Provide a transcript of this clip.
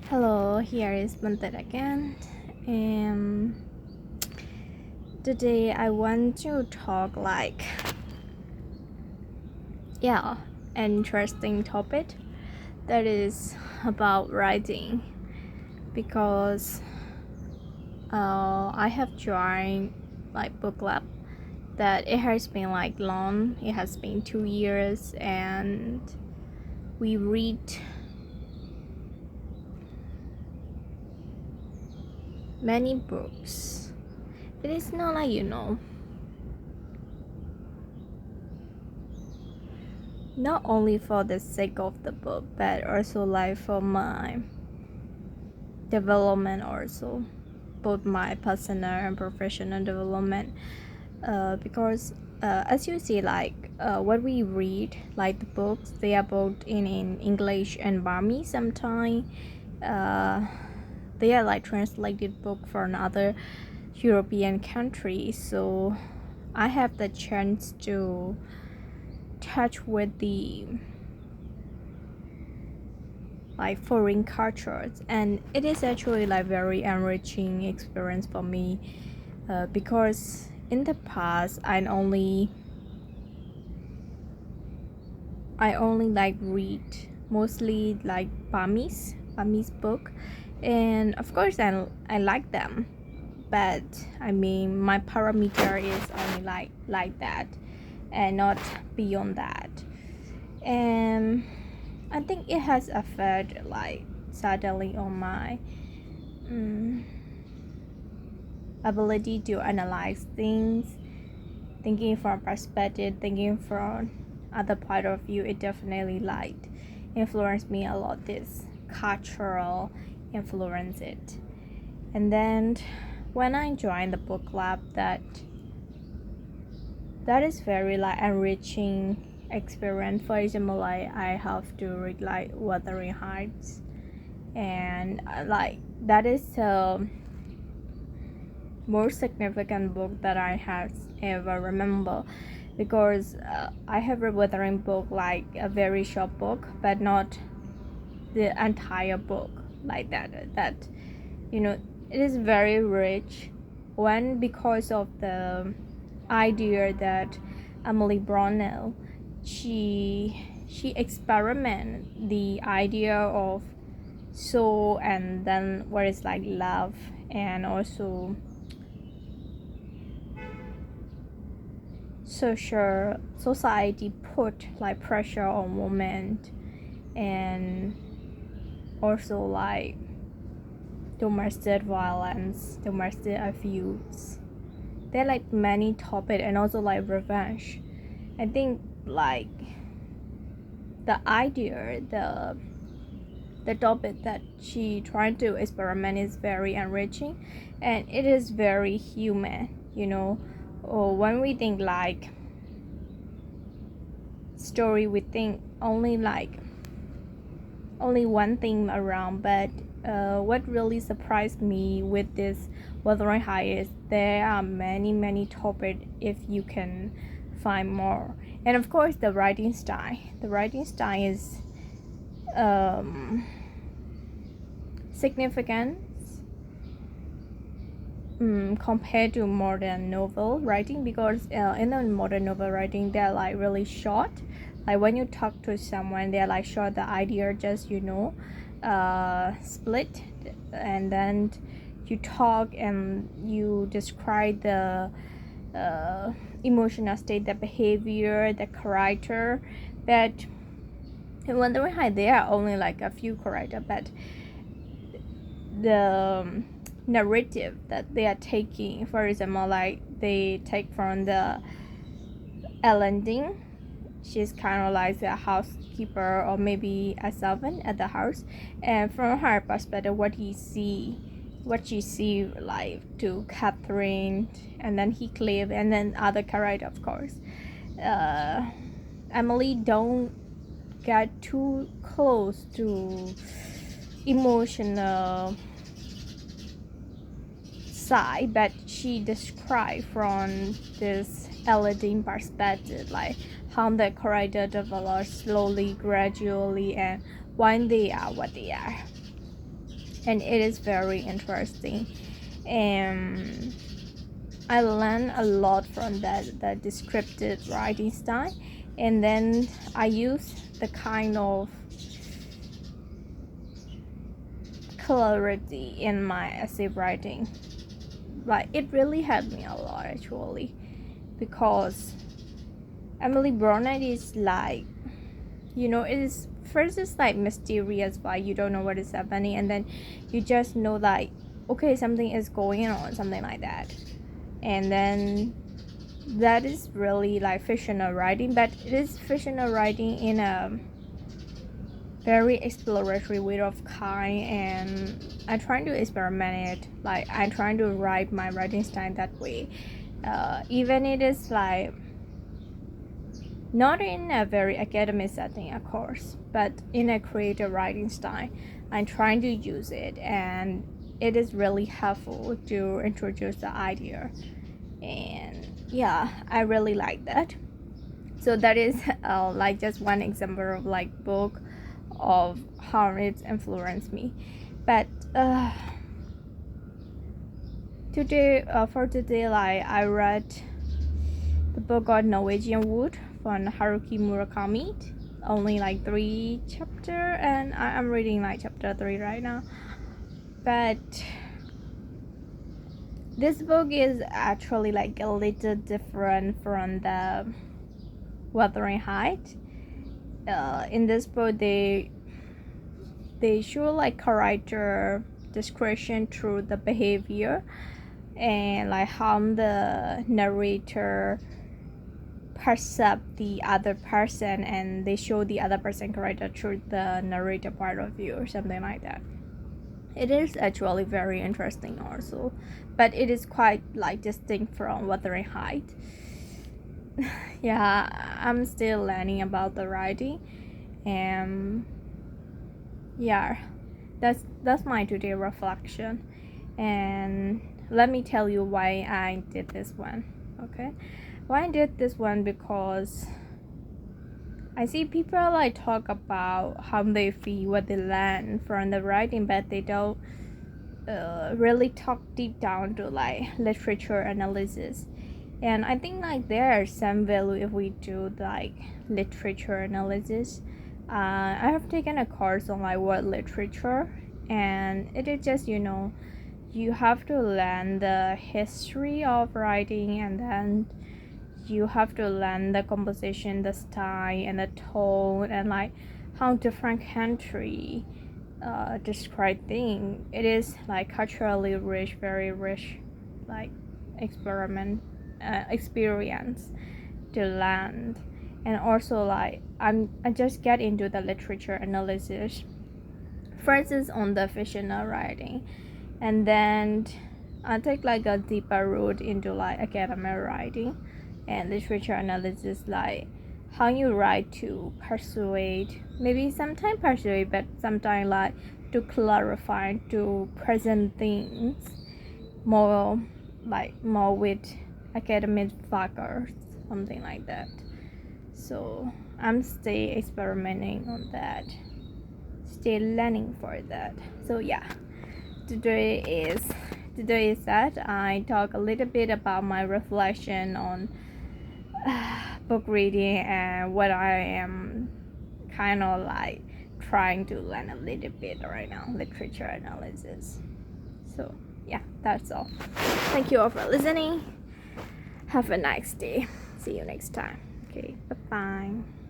Hello, here is Manted again. And today I want to talk yeah, an interesting topic that is about writing because I have joined book club that it has been long. It has been 2 years and we read many books. It is not not only for the sake of the book but also for my development, also both my personal and professional development, because as you see, what we read, the books, they are both in English and Burmese. Sometimes uh, they are translated book for another European country, so I have the chance to touch with the foreign cultures, and it is actually very enriching experience for me, because in the past I only read mostly Burmese book, and of course I like them, but I mean my parameter is only like that and not beyond that. And I think it has affected certainly on my ability to analyze things, thinking from perspective, thinking from other point of view. It definitely influenced me a lot. This cultural influence it, and then when I joined the book club, that is very enriching experience. For example, I have to read Wuthering Heights, and that is the most significant book that I have ever remember, because I have read Wuthering book a very short book, but not the entire book that it is very rich. One, because of the idea that Emily Brownell, she experiment the idea of soul, and then what is love, and also society put pressure on women, and also domestic violence, domestic abuse. There are many topics, and also revenge. I think the idea, the topic that she tried to experiment is very enriching, and it is very human, or when we think story, we think only one thing around, but what really surprised me with this Wuthering Height is there are many topics if you can find more. And of course the writing style is significant compared to modern novel writing, because in the modern novel writing they're really short. When you talk to someone, they're short, the idea just split, and then you talk and you describe the emotional state, the behavior, the character. But in Wandering High there are only a few characters, but the narrative that they are taking, for example, they take from the Ellen Ding. She's kind of like a housekeeper or maybe a servant at the house, and from her perspective, what she see to Catherine, and then Heathcliff, and then other character, of course. Emily don't get too close to emotional side, but she described from this Aladdin perspective, how the character develops slowly, gradually, and when they are what they are. and it is very interesting. And I learned a lot from the descriptive writing style, and then I use the kind of clarity in my essay writing. Like, it really helped me a lot actually, because Emily Bronte is like, it is first it's like mysterious, like you don't know what is happening, and then you just know like, okay, something is going on, something like that. And then that is really like fictional writing, but it is fictional writing in a very exploratory way of kind, and I'm trying to experiment it. Like, I'm trying to write my writing style that way. Even it is like not in a very academic setting, of course, but in a creative writing style, I'm trying to use it, and it is really helpful to introduce the idea. And yeah, I really like that. So that is like just one example of like book of how it influenced me. But for today, like I read the book called Norwegian Wood from Haruki Murakami. Only like 3 chapter, and I'm reading like chapter 3 right now. But this book is actually like a little different from the Wuthering Height. In this book, they show like character description through the behavior, and like how the narrator perceive the other person, and they show the other person character through the narrator point of view or something like that. It is actually very interesting also, but it is quite like distinct from Wuthering Height. Yeah, I'm still learning about the writing, and yeah, that's my today reflection. And let me tell you why I did this one. Okay, why I did this one, because I see people like talk about how they feel, what they learn from the writing, but they don't really talk deep down to like literature analysis. And I think like there are some value if we do like literature analysis. I have taken a course on like word literature, and it is just you have to learn the history of writing, and then you have to learn the composition, the style, and the tone, and like how different country describe things. It is like culturally rich, very rich, like experience to learn. And also like I just get into the literature analysis first is on the fictional writing, and then I take like a deeper route into like academic writing and literature analysis, like how you write to persuade, maybe sometimes persuade, but sometimes like to clarify, to present things more with academic figures, something like that. So I'm still experimenting on that, still learning for that. So yeah, today is that I talk a little bit about my reflection on book reading and what I am kind of like trying to learn a little bit right now, literature analysis. So yeah, that's all. Thank you all for listening. Have a nice day. See you next time. Okay, bye bye.